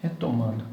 Retomando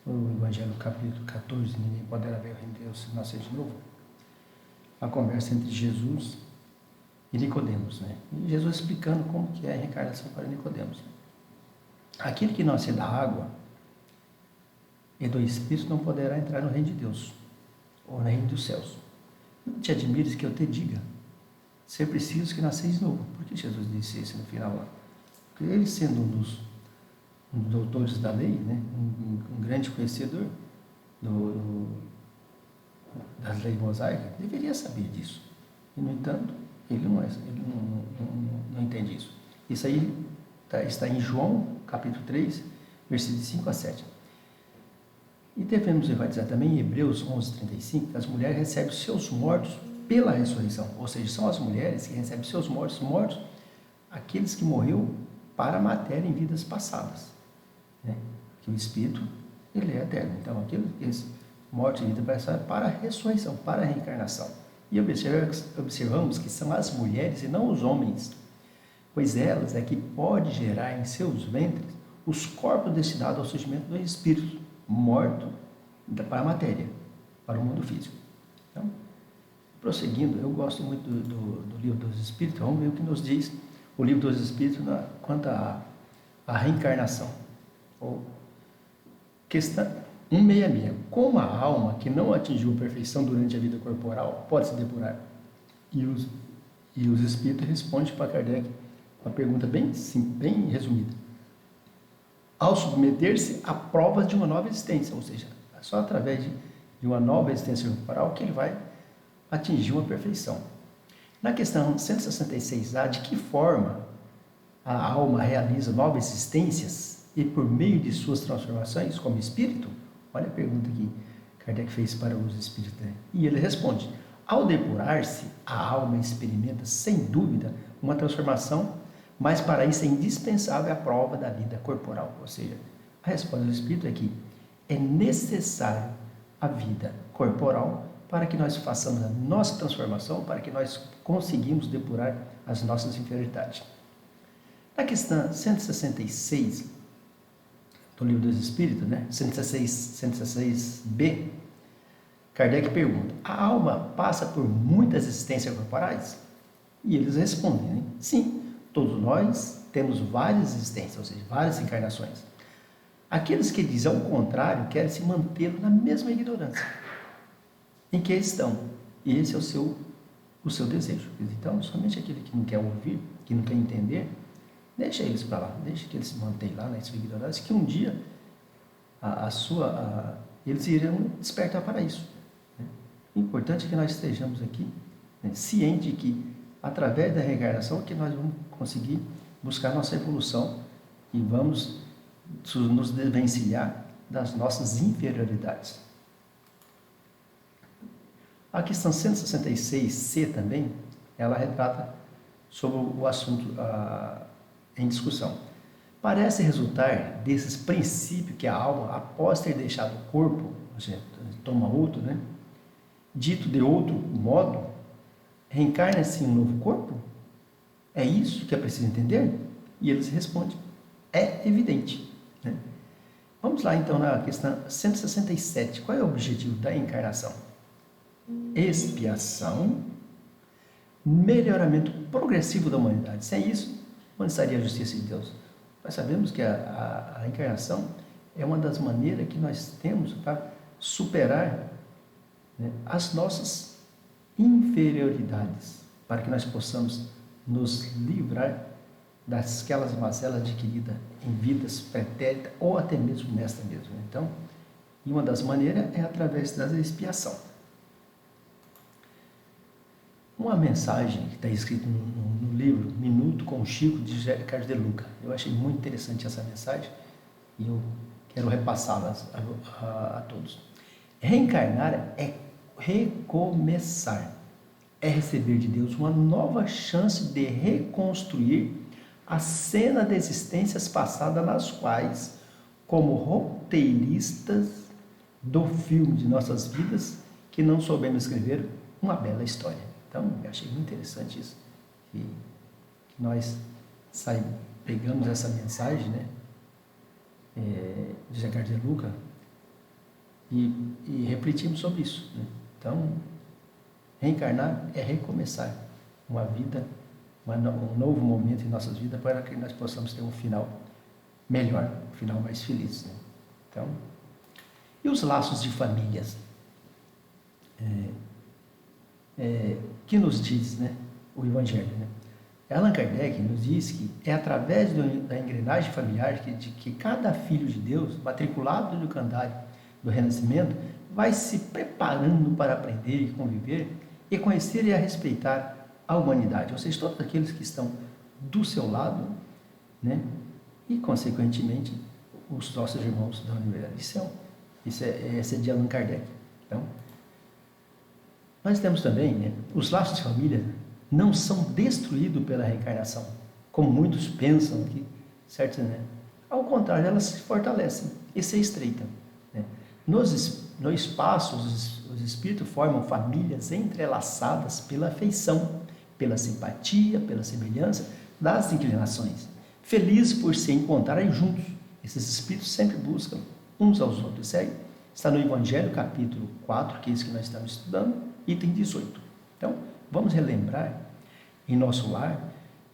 o Evangelho capítulo 14, ninguém poderá ver o reino de Deus se nascer de novo. A conversa entre Jesus e Nicodemos, né? E Jesus explicando como que é a reencarnação para Nicodemos. Aquele que nascer da água e do Espírito não poderá entrar no reino de Deus, ou no reino dos céus. Não te admires que eu te diga, ser preciso que nasceis de novo. Por que Jesus disse isso no final lá? Porque ele, sendo um dos doutores da lei, né? um grande conhecedor das leis mosaicas, deveria saber disso. E, no entanto, ele não entende isso. Isso aí está em João, capítulo 3, versículos 5 a 7. E devemos enfatizar também em Hebreus 11:35, que as mulheres recebem seus mortos pela ressurreição. Ou seja, são as mulheres que recebem seus mortos, aqueles que morreram para a matéria em vidas passadas. Né? Que o Espírito, ele é eterno. Então, aqueles mortos em vida passada para a ressurreição, para a reencarnação. E observamos que são as mulheres e não os homens, pois elas é que podem gerar em seus ventres os corpos destinados ao surgimento do Espírito, morto para a matéria, para o mundo físico. Então, prosseguindo, eu gosto muito do livro dos Espíritos. Vamos ver o que nos diz o livro dos Espíritos quanto à reencarnação. Ou questão 166. Como a alma que não atingiu a perfeição durante a vida corporal pode se depurar? E os Espíritos respondem para Kardec uma pergunta bem resumida. Ao submeter-se a provas de uma nova existência, ou seja, é só através de uma nova existência corporal que ele vai atingir uma perfeição. Na questão 166A, de que forma a alma realiza novas existências e por meio de suas transformações como espírito? Olha a pergunta que Kardec fez para os espíritos. Né? E ele responde: ao depurar-se, a alma experimenta sem dúvida uma transformação, mas para isso é indispensável a prova da vida corporal. Ou seja, a resposta do espírito é que é necessário a vida corporal para que nós façamos a nossa transformação, para que nós conseguimos depurar as nossas inferioridades. Na questão 166 do Livro dos Espíritos, né? 166b, Kardec pergunta: a alma passa por muitas existências corporais? E eles respondem, né? Sim, todos nós temos várias existências, ou seja, várias encarnações. Aqueles que dizem ao contrário querem se manter na mesma ignorância em que estão. E esse é o seu desejo. Então, somente aquele que não quer ouvir, que não quer entender, deixa eles para lá, deixa que eles se mantenham lá na sua ignorância, que um dia eles irão despertar para isso. Né? O importante é que nós estejamos aqui, né, cientes de que, através da reencarnação, que nós vamos conseguir buscar nossa evolução e vamos nos desvencilhar das nossas inferioridades. A questão 166C também, ela retrata sobre o assunto em discussão. Parece resultar desses princípios que a alma, após ter deixado o corpo, ou seja, toma outro, né? Dito de outro modo, reencarna-se em um novo corpo? É isso que é preciso entender? E eles respondem: é evidente. Né? Vamos lá então na questão 167. Qual é o objetivo da encarnação? Expiação, melhoramento progressivo da humanidade. Sem isso, onde estaria a justiça de Deus? Nós sabemos que a encarnação é uma das maneiras que nós temos para superar, né, as nossas inferioridades, para que nós possamos nos livrar daquelas mazelas adquiridas em vidas pretéritas ou até mesmo nesta mesma. Então, uma das maneiras é através da expiação. Uma mensagem que está escrita no livro Minuto com Chico, de Ricardo de Luca. Eu achei muito interessante essa mensagem e eu quero repassá-la a todos. Reencarnar é recomeçar, é receber de Deus uma nova chance de reconstruir a cena de existências passadas nas quais, como roteiristas do filme de nossas vidas, que não soubemos escrever uma bela história. Então, eu achei muito interessante isso, que nós pegamos essa mensagem, né? Edgar de Luca e refletimos sobre isso, né? Então, reencarnar é recomeçar uma vida, um novo momento em nossas vidas para que nós possamos ter um final melhor, um final mais feliz, né? Então, e os laços de famílias? Que nos diz, né, o Evangelho, né? Allan Kardec nos diz que é através da engrenagem familiar de que cada filho de Deus, matriculado no candário do Renascimento, vai se preparando para aprender e conviver e conhecer e a respeitar a humanidade, ou seja, todos aqueles que estão do seu lado, né? E, consequentemente, os nossos irmãos da universidade. Isso é de Allan Kardec. Então, nós temos também, né, os laços de família não são destruídos pela reencarnação, como muitos pensam que, certo, né? Ao contrário, elas se fortalecem e se estreitam, né? No espaço, os espíritos formam famílias entrelaçadas pela afeição, pela simpatia, pela semelhança das inclinações, felizes por se encontrarem juntos. Esses espíritos sempre buscam uns aos outros. Isso aí está no Evangelho, capítulo 4, que é isso que nós estamos estudando, item 18. Então, vamos relembrar em nosso lar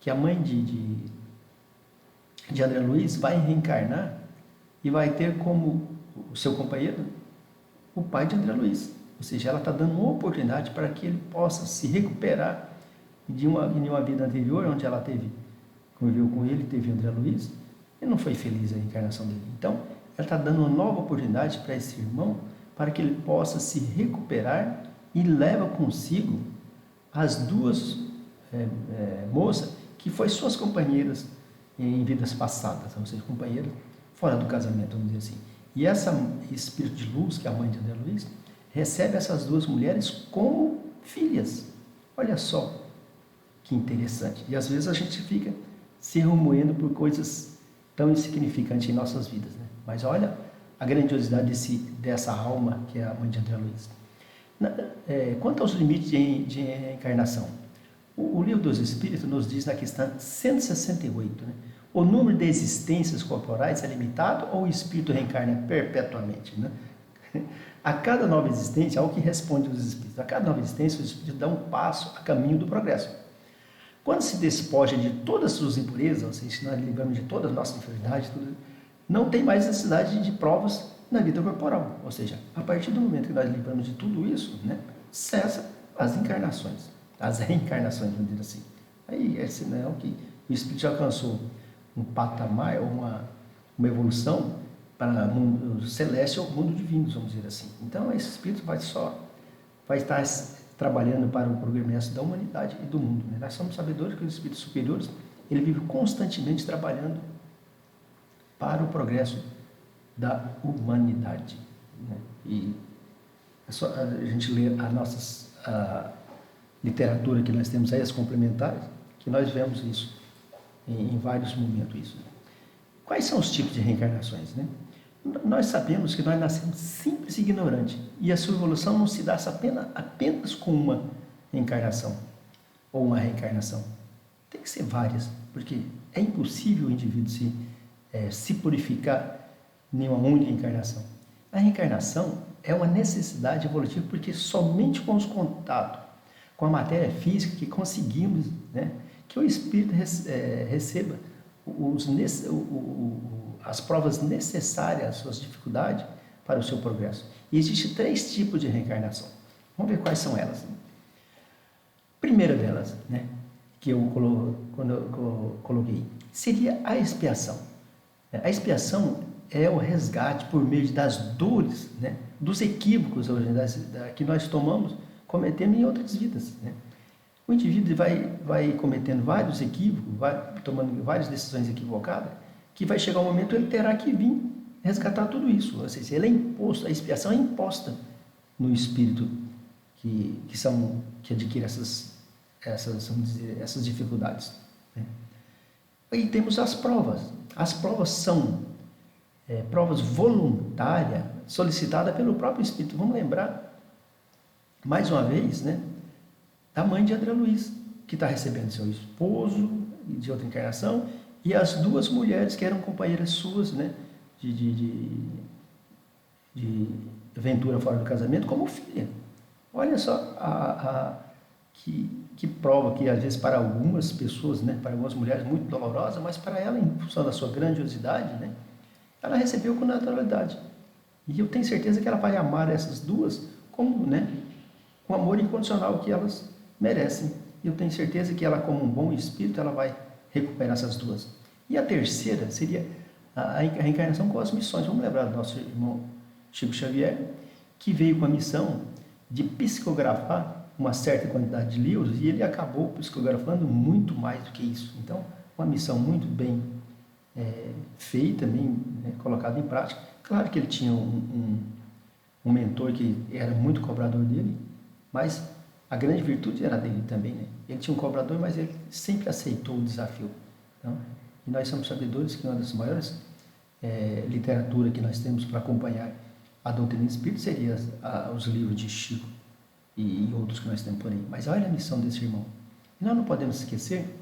que a mãe de André Luiz vai reencarnar e vai ter como o seu companheiro o pai de André Luiz. Ou seja, ela está dando uma oportunidade para que ele possa se recuperar de uma vida anterior, onde ela conviveu com ele, teve André Luiz, e não foi feliz a reencarnação dele. Então, ela está dando uma nova oportunidade para esse irmão, para que ele possa se recuperar e leva consigo as duas moças que foram suas companheiras em vidas passadas, ou seja, companheiras fora do casamento, vamos dizer assim. E esse espírito de luz, que é a mãe de André Luiz, recebe essas duas mulheres como filhas. Olha só que interessante. E às vezes a gente fica se remoendo por coisas tão insignificantes em nossas vidas, né? Mas olha a grandiosidade dessa alma que é a mãe de André Luiz. Quanto aos limites de reencarnação, o Livro dos Espíritos nos diz na questão 168, né? O número de existências corporais é limitado ou o espírito reencarna perpetuamente, né? A cada nova existência, ao que responde os espíritos, a cada nova existência o espírito dá um passo a caminho do progresso. Quando se despoja de todas as suas impurezas, ou seja, nós livramos de toda a nossa enfermidade, não tem mais necessidade de provas na vida corporal. Ou seja, a partir do momento que nós livramos de tudo isso, né, cessa as encarnações, as reencarnações, vamos dizer assim. Aí é sinal que o espírito já alcançou um patamar ou uma evolução para o mundo celeste ou o mundo divino, vamos dizer assim. Então, esse espírito vai estar trabalhando para o progresso da humanidade e do mundo, né? Nós somos sabedores que os espíritos superiores, ele vive constantemente trabalhando para o progresso da humanidade, né? E é só a gente ler a literatura que nós temos aí, as complementares, que nós vemos isso em vários momentos. Isso, né? Quais são os tipos de reencarnações, né? Nós sabemos que nós nascemos simples e ignorantes, e a sua evolução não se dá apenas com uma reencarnação ou uma reencarnação. Tem que ser várias, porque é impossível o indivíduo se purificar em uma única encarnação. A reencarnação é uma necessidade evolutiva, porque somente com os contatos com a matéria física que conseguimos, né, que o espírito receba as provas necessárias às suas dificuldades para o seu progresso. E existem 3 tipos de reencarnação. Vamos ver quais são elas. Primeira delas, né, que quando eu coloquei, seria a expiação. A expiação é o resgate por meio das dores, né, dos equívocos que nós cometemos em outras vidas, né? O indivíduo vai cometendo vários equívocos, vai tomando várias decisões equivocadas, que vai chegar um momento ele terá que vir resgatar tudo isso. Ou seja, ele é imposto, a expiação é imposta no espírito que adquire essas dificuldades, né? Aí temos as provas. As provas são provas voluntárias, solicitadas pelo próprio espírito. Vamos lembrar, mais uma vez, né, da mãe de André Luiz, que está recebendo seu esposo de outra encarnação, e as 2 mulheres que eram companheiras suas, né, de aventura fora do casamento como filha. Olha só que prova que às vezes para algumas pessoas, né, para algumas mulheres muito dolorosa, mas para ela, em função da sua grandiosidade, né, ela recebeu com naturalidade. E eu tenho certeza que ela vai amar essas duas como, né, com amor incondicional que elas merecem. E eu tenho certeza que ela, como um bom espírito, ela vai recuperar essas duas. E a terceira seria a reencarnação com as missões. Vamos lembrar do nosso irmão Chico Xavier, que veio com a missão de psicografar uma certa quantidade de livros e ele acabou psicografando muito mais do que isso. Então, uma missão muito bem feita, bem, né, colocada em prática. Claro que ele tinha um mentor que era muito cobrador dele, mas a grande virtude era dele também, né? Ele tinha um cobrador, mas ele sempre aceitou o desafio. Então, e nós somos sabedores que uma das maiores literatura que nós temos para acompanhar a doutrina espírita seria os livros de Chico e outros que nós temos por aí. Mas olha a missão desse irmão. E nós não podemos esquecer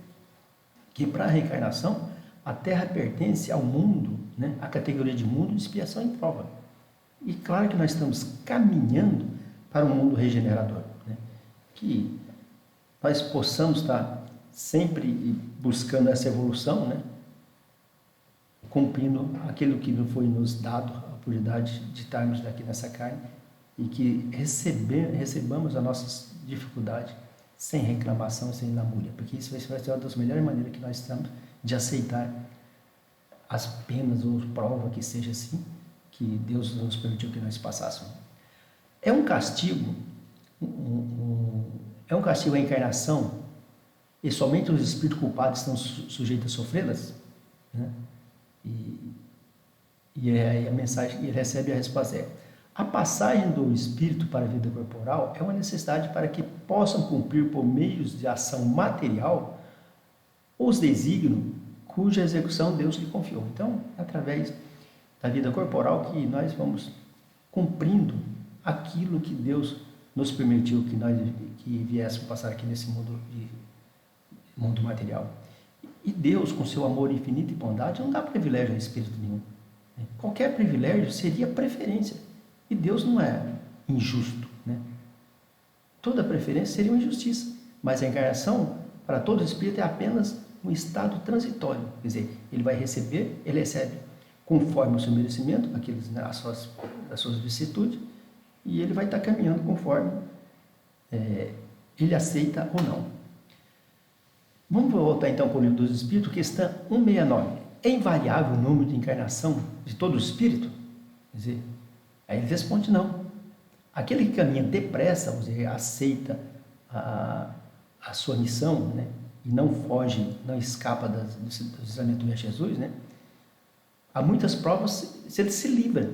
que para a reencarnação, a Terra pertence ao mundo, né? A categoria de mundo de expiação e prova. E claro que nós estamos caminhando para um mundo regenerador, né? Que nós possamos estar sempre buscando essa evolução, né? Cumprindo aquilo que foi nos dado, a oportunidade de estarmos aqui nessa carne, e que recebamos as nossas dificuldades sem reclamação, sem lamúria, porque isso vai ser uma das melhores maneiras que nós estamos de aceitar as penas ou provas que seja assim, que Deus nos permitiu que nós passássemos. É um castigo a encarnação, e somente os espíritos culpados estão sujeitos a sofrê-las, né? E a mensagem, ele recebe a resposta a passagem do espírito para a vida corporal é uma necessidade para que possam cumprir por meios de ação material os desígnios cuja execução Deus lhe confiou. Então, através da vida corporal que nós vamos cumprindo aquilo que Deus nos permitiu que viéssemos passar aqui nesse mundo material. E Deus, com seu amor infinito e bondade, não dá privilégio a espírito nenhum. Qualquer privilégio seria preferência. E Deus não é injusto, né? Toda preferência seria uma injustiça. Mas a encarnação, para todo espírito, é apenas um estado transitório. Quer dizer, ele recebe conforme o seu merecimento, as suas vicissitudes, e ele vai estar caminhando conforme ele aceita ou não. Vamos voltar então para o Livro dos Espíritos, questão 169. É invariável o número de encarnação de todo espírito? Quer dizer, aí ele responde não. Aquele que caminha depressa, vamos dizer, aceita a sua missão, né, e não foge, não escapa do ensinamento de Jesus, né, há muitas provas se ele se livra,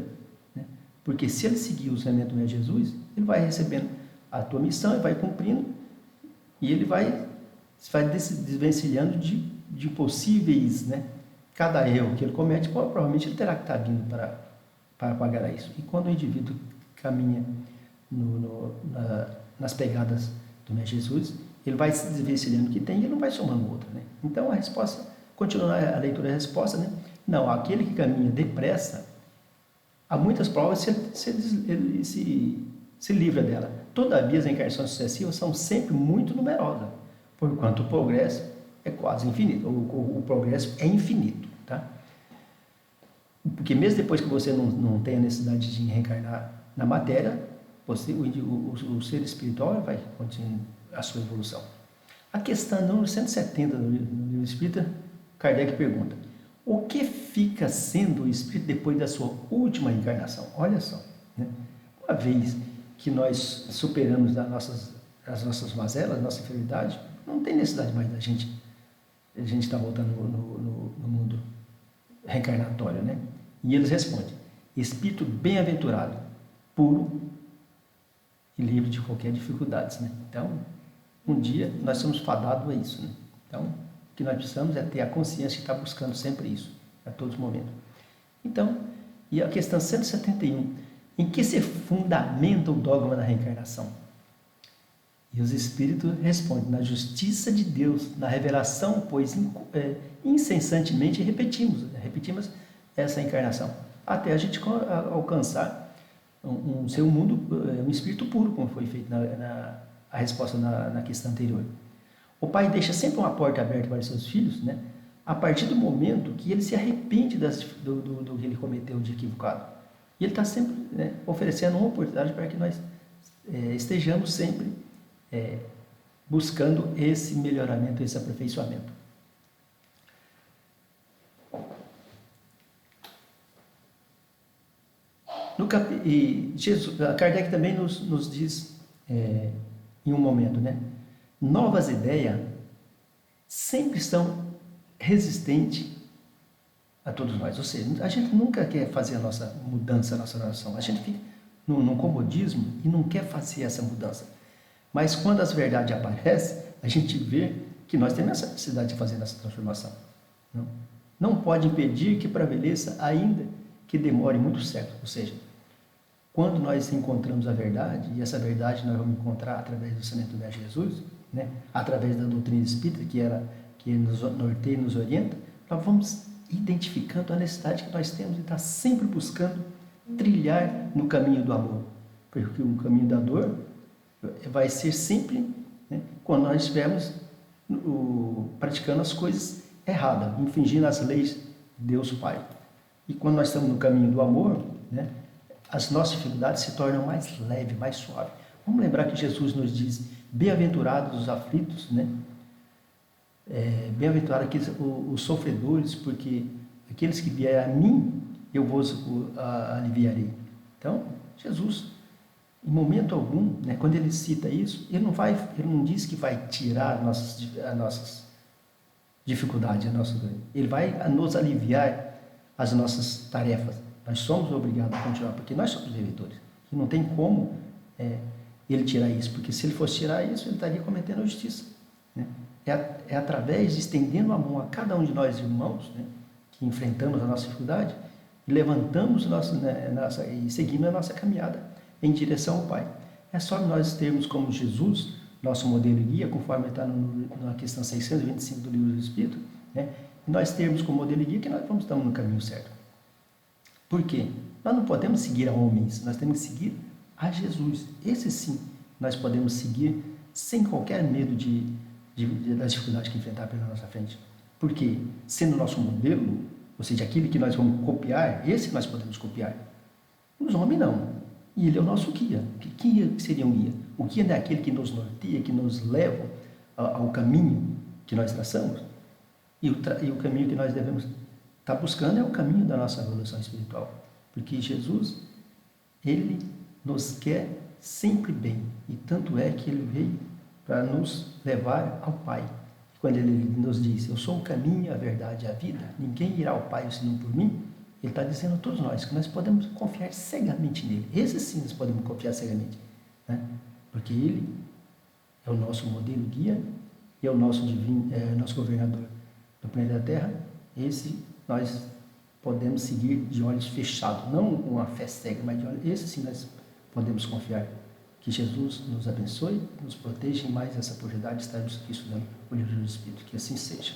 né, porque se ele seguir o ensinamento de Jesus, ele vai recebendo a tua missão, ele vai cumprindo, e ele vai desvencilhando de possíveis, né, cada erro que ele comete, provavelmente ele terá que estar vindo para pagar isso. E quando o indivíduo caminha nas pegadas do Mestre Jesus, ele vai se desvencilhando que tem e ele não vai somando outra, né? Então a resposta, continua a leitura da resposta, né? Não, aquele que caminha depressa, há muitas provas ele se livra dela. Todavia as encarnações sucessivas são sempre muito numerosas, porquanto o progresso é quase infinito, o progresso é infinito, tá? Porque mesmo depois que você não tem a necessidade de reencarnar na matéria, o ser espiritual vai continuar a sua evolução. A questão número 170 do livro Espírita, Kardec pergunta: o que fica sendo o espírito depois da sua última encarnação? Olha só, né? Uma vez que nós superamos as nossas mazelas, nossa enfermidade, não tem necessidade mais da gente estar voltando no mundo reencarnatório, né? E eles respondem: espírito bem-aventurado, puro e livre de qualquer dificuldade, né? Então, um dia nós somos fadados a isso, né? Então, o que nós precisamos é ter a consciência de estar buscando sempre isso, a todos os momentos. Então, e a questão 171, em que se fundamenta o dogma da reencarnação? E os espíritos respondem: na justiça de Deus, na revelação, pois incessantemente repetimos essa encarnação. até a gente alcançar ser um mundo, um espírito puro, como foi feito a resposta na questão anterior. O pai deixa sempre uma porta aberta para os seus filhos, né? A partir do momento que ele se arrepende do que ele cometeu de equivocado. E ele está sempre, né, oferecendo uma oportunidade para que nós estejamos sempre buscando esse melhoramento, esse aperfeiçoamento. Kardec também nos diz, em um momento, né? Novas ideias sempre estão resistentes a todos nós. Ou seja, a gente nunca quer fazer a nossa mudança, a nossa nação. A gente fica num comodismo e não quer fazer essa mudança. Mas quando as verdades aparecem, a gente vê que nós temos essa necessidade de fazer essa transformação. Não pode impedir que prevaleça, ainda que demore muito século. Ou seja, quando nós encontramos a verdade, e essa verdade nós vamos encontrar através do ensinamento do Mestre Jesus, né? Através da doutrina espírita, que nos norteia e nos orienta, nós vamos identificando a necessidade que nós temos de estar sempre buscando trilhar no caminho do amor. Porque o caminho da dor vai ser sempre, né, quando nós estivermos praticando as coisas erradas, infringindo as leis de Deus Pai. E quando nós estamos no caminho do amor, né, as nossas dificuldades se tornam mais leves, mais suaves. Vamos lembrar que Jesus nos diz: bem-aventurados os aflitos, né? Bem-aventurados os sofredores, porque aqueles que vierem a mim, eu vos aliviarei. Então, Jesus, em momento algum, né, quando ele cita isso, ele não diz que vai tirar as nossas dificuldades, ele vai nos aliviar as nossas tarefas. Nós somos obrigados a continuar, porque nós somos devedores. E não tem como ele tirar isso, porque se ele fosse tirar isso, ele estaria cometendo a justiça. Né? É através de estendendo a mão a cada um de nós, irmãos, né, que enfrentamos a nossa dificuldade, e levantamos e seguimos a nossa caminhada em direção ao Pai. É só nós termos como Jesus, nosso modelo e guia, conforme está na questão 625 do Livro do Espírito, né, e nós termos como modelo e guia que nós estamos no caminho certo. Por quê? Nós não podemos seguir a homens, nós temos que seguir a Jesus. Esse sim, nós podemos seguir sem qualquer medo das dificuldades que enfrentar pela nossa frente. Porque, sendo o nosso modelo, ou seja, aquele que nós vamos copiar, esse nós podemos copiar. Os homens não. E ele é o nosso guia. Que seria um guia? O guia é aquele que nos norteia, que nos leva ao caminho que nós traçamos. E o caminho que nós devemos estar buscando é o caminho da nossa evolução espiritual. Porque Jesus, ele nos quer sempre bem. E tanto é que ele veio para nos levar ao Pai. Quando ele nos diz: eu sou o caminho, a verdade e a vida, ninguém irá ao Pai senão por mim, ele está dizendo a todos nós que nós podemos confiar cegamente nele. Esse sim nós podemos confiar cegamente, né? Porque ele é o nosso modelo guia e é o nosso nosso governador do planeta Terra. Esse nós podemos seguir de olhos fechados, não com uma fé cega, mas de olhos. Esse sim nós podemos confiar. Que Jesus nos abençoe, nos proteja, e mais essa oportunidade de estarmos aqui estudando o Livro do Espírito. Que assim seja.